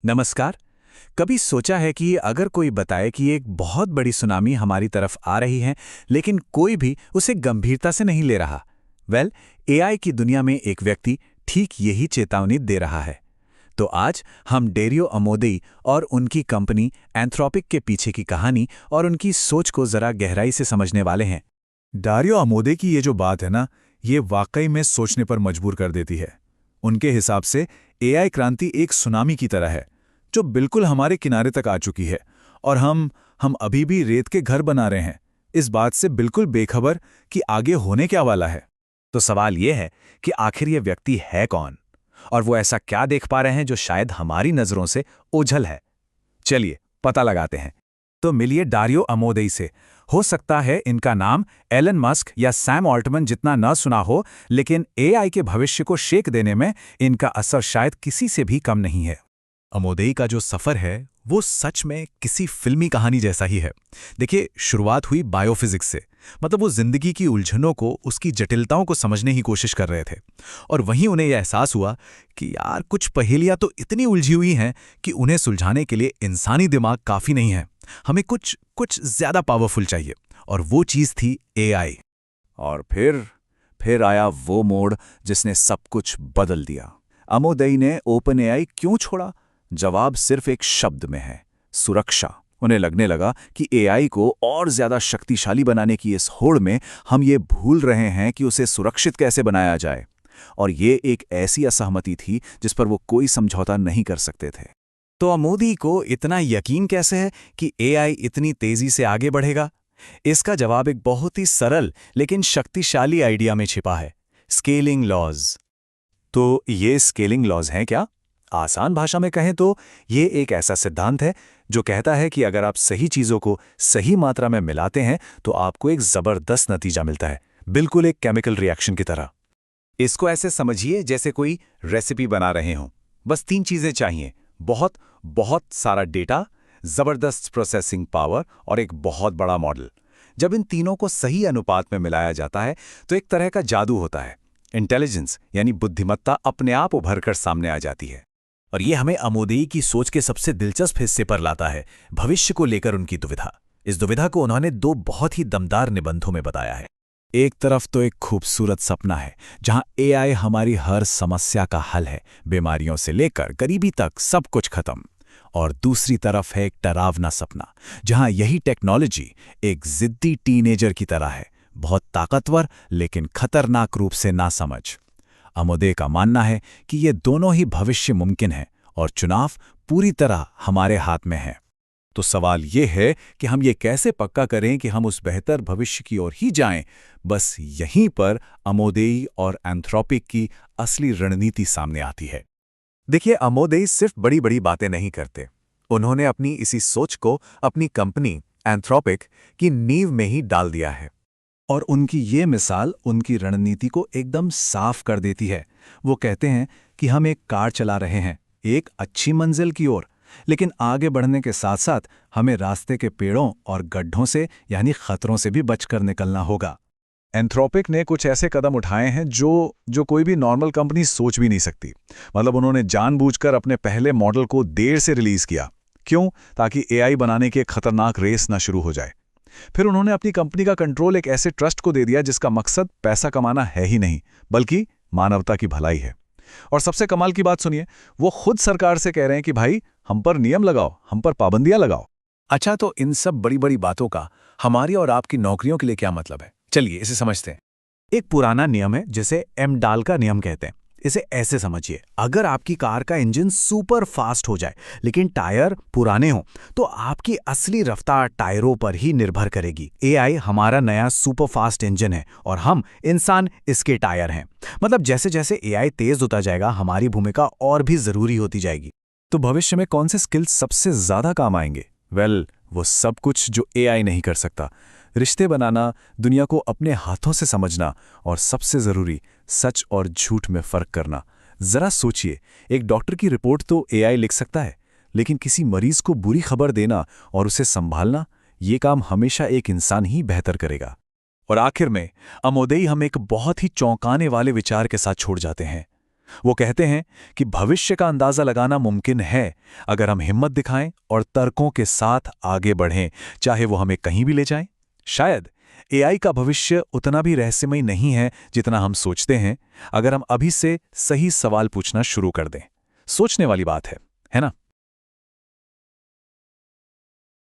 नमस्कार। कभी सोचा है कि अगर कोई बताए कि एक बहुत बड़ी सुनामी हमारी तरफ आ रही है, लेकिन कोई भी उसे गंभीरता से नहीं ले रहा। एआई की दुनिया में एक व्यक्ति ठीक यही चेतावनी दे रहा है। तो आज हम डेरियो अमोदेई और उनकी कंपनी एंथ्रोपिक के पीछे की कहानी और उनकी सोच को जरा गहराई से समझने वाले हैं। डारियो अमोदे की ये जो बात है ना, ये वाकई में सोचने पर मजबूर कर देती है। उनके हिसाब से एआई क्रांति एक सुनामी की तरह है जो बिल्कुल हमारे किनारे तक आ चुकी है, और हम अभी भी रेत के घर बना रहे हैं, इस बात से बिल्कुल बेखबर कि आगे होने क्या वाला है। तो सवाल ये है कि आखिर ये व्यक्ति है कौन, और वो ऐसा क्या देख पा रहे हैं जो शायद हमारी नजरों से ओझल है। चलिए पता लगाते हैं। तो मिलिए डारियो अमोदेई से। हो सकता है इनका नाम एलन मस्क या सैम ऑल्टमैन जितना न सुना हो, लेकिन एआई के भविष्य को शेक देने में इनका असर शायद किसी से भी कम नहीं है। अमोदेई का जो सफर है वो सच में किसी फिल्मी कहानी जैसा ही है। देखिए, शुरुआत हुई बायोफिजिक्स से, मतलब वो जिंदगी की उलझनों को, उसकी जटिलताओं को समझने की कोशिश कर रहे थे, और वहीं उन्हें यह एहसास हुआ कि यार कुछ पहेलियां तो इतनी उलझी हुई हैं कि उन्हें सुलझाने के लिए इंसानी दिमाग काफी नहीं है। हमें कुछ कुछ ज्यादा पावरफुल चाहिए, और वो चीज थी एआई। और फिर आया वो मोड़ जिसने सब कुछ बदल दिया। अमोदेई ने ओपन एआई क्यों छोड़ा? जवाब सिर्फ एक शब्द में है, सुरक्षा। उन्हें लगने लगा कि एआई को और ज्यादा शक्तिशाली बनाने की इस होड़ में हम ये भूल रहे हैं कि उसे सुरक्षित कैसे बनाया जाए। और ये एक ऐसी असहमति थी जिस पर वो कोई समझौता नहीं कर सकते थे। तो अमोदी को इतना यकीन कैसे है कि एआई इतनी तेजी से आगे बढ़ेगा? इसका जवाब एक बहुत ही सरल लेकिन शक्तिशाली आइडिया में छिपा है, स्केलिंग लॉज। तो ये स्केलिंग लॉज हैं क्या? आसान भाषा में कहें तो ये एक ऐसा सिद्धांत है जो कहता है कि अगर आप सही चीजों को सही मात्रा में मिलाते हैं तो आपको एक जबरदस्त नतीजा मिलता है, बिल्कुल एक केमिकल रिएक्शन की तरह। इसको ऐसे समझिए जैसे कोई रेसिपी बना रहे हों। बस 3 चीजें चाहिए, बहुत बहुत सारा डेटा, जबरदस्त प्रोसेसिंग पावर और एक बहुत बड़ा मॉडल। जब इन तीनों को सही अनुपात में मिलाया जाता है तो एक तरह का जादू होता है। इंटेलिजेंस यानी बुद्धिमत्ता अपने आप उभर कर सामने आ जाती है। और ये हमें अमोदेई की सोच के सबसे दिलचस्प हिस्से पर लाता है, भविष्य को लेकर उनकी दुविधा। इस दुविधा को उन्होंने 2 बहुत ही दमदार निबंधों में बताया है। एक तरफ तो एक खूबसूरत सपना है जहां एआई हमारी हर समस्या का हल है, बीमारियों से लेकर गरीबी तक सब कुछ खत्म। और दूसरी तरफ है एक डरावना सपना जहां यही टेक्नोलॉजी एक जिद्दी टीनेजर की तरह है, बहुत ताकतवर लेकिन खतरनाक रूप से नासमझ। अमोदेई का मानना है कि ये दोनों ही भविष्य मुमकिन है और चुनाव पूरी तरह हमारे हाथ में है। तो सवाल ये है कि हम ये कैसे पक्का करें कि हम उस बेहतर भविष्य की ओर ही जाएं? बस यहीं पर अमोदेई और एंथ्रोपिक की असली रणनीति सामने आती है। देखिए, अमोदेई सिर्फ बड़ी बड़ी बातें नहीं करते। उन्होंने अपनी इसी सोच को अपनी कंपनी एंथ्रोपिक की नींव में ही डाल दिया है। और उनकी ये मिसाल उनकी रणनीति को एकदम साफ कर देती है। वो कहते हैं कि हम एक कार चला रहे हैं एक अच्छी मंजिल की ओर, लेकिन आगे बढ़ने के साथ साथ हमें रास्ते के पेड़ों और गड्ढों से यानी खतरों से भी बचकर निकलना होगा। एंथ्रोपिक ने कुछ ऐसे कदम उठाए हैं जो कोई भी नॉर्मल कंपनी सोच भी नहीं सकती। मतलब उन्होंने जानबूझकर अपने पहले मॉडल को देर से रिलीज किया। क्यों? ताकि एआई बनाने की एक खतरनाक रेस ना शुरू हो जाए। फिर उन्होंने अपनी कंपनी का कंट्रोल एक ऐसे ट्रस्ट को दे दिया जिसका मकसद पैसा कमाना है ही नहीं, बल्कि मानवता की भलाई है। और सबसे कमाल की बात सुनिए, वो खुद सरकार से कह रहे हैं कि भाई हम पर नियम लगाओ, हम पर पाबंदियां लगाओ। अच्छा, तो इन सब बड़ी बड़ी बातों का हमारी और आपकी नौकरियों के लिए क्या मतलब है? चलिए इसे समझते हैं। एक पुराना नियम है जिसे एमडाल का नियम कहते हैं। इसे ऐसे समझिए, अगर आपकी कार का इंजन सुपर फास्ट हो जाए लेकिन टायर पुराने हों तो आपकी असली रफ्तार टायरों पर ही निर्भर करेगी। एआई हमारा नया सुपर फास्ट इंजन है और हम इंसान इसके टायर हैं। मतलब जैसे जैसे एआई तेज होता जाएगा हमारी भूमिका और भी जरूरी होती जाएगी। तो भविष्य में कौन से स्किल्स सबसे ज्यादा काम आएंगे? वो सब कुछ जो एआई नहीं कर सकता। रिश्ते बनाना, दुनिया को अपने हाथों से समझना, और सबसे जरूरी सच और झूठ में फर्क करना। जरा सोचिए, एक डॉक्टर की रिपोर्ट तो एआई लिख सकता है, लेकिन किसी मरीज को बुरी खबर देना और उसे संभालना, ये काम हमेशा एक इंसान ही बेहतर करेगा। और आखिर में अमोदेई हम एक बहुत ही चौंकाने वाले विचार के साथ छोड़ जाते हैं। वो कहते हैं कि भविष्य का अंदाजा लगाना मुमकिन है अगर हम हिम्मत दिखाएं और तर्कों के साथ आगे बढ़ें, चाहे वो हमें कहीं भी ले जाएं। शायद एआई का भविष्य उतना भी रहस्यमय नहीं है जितना हम सोचते हैं, अगर हम अभी से सही सवाल पूछना शुरू कर दें। सोचने वाली बात है ना?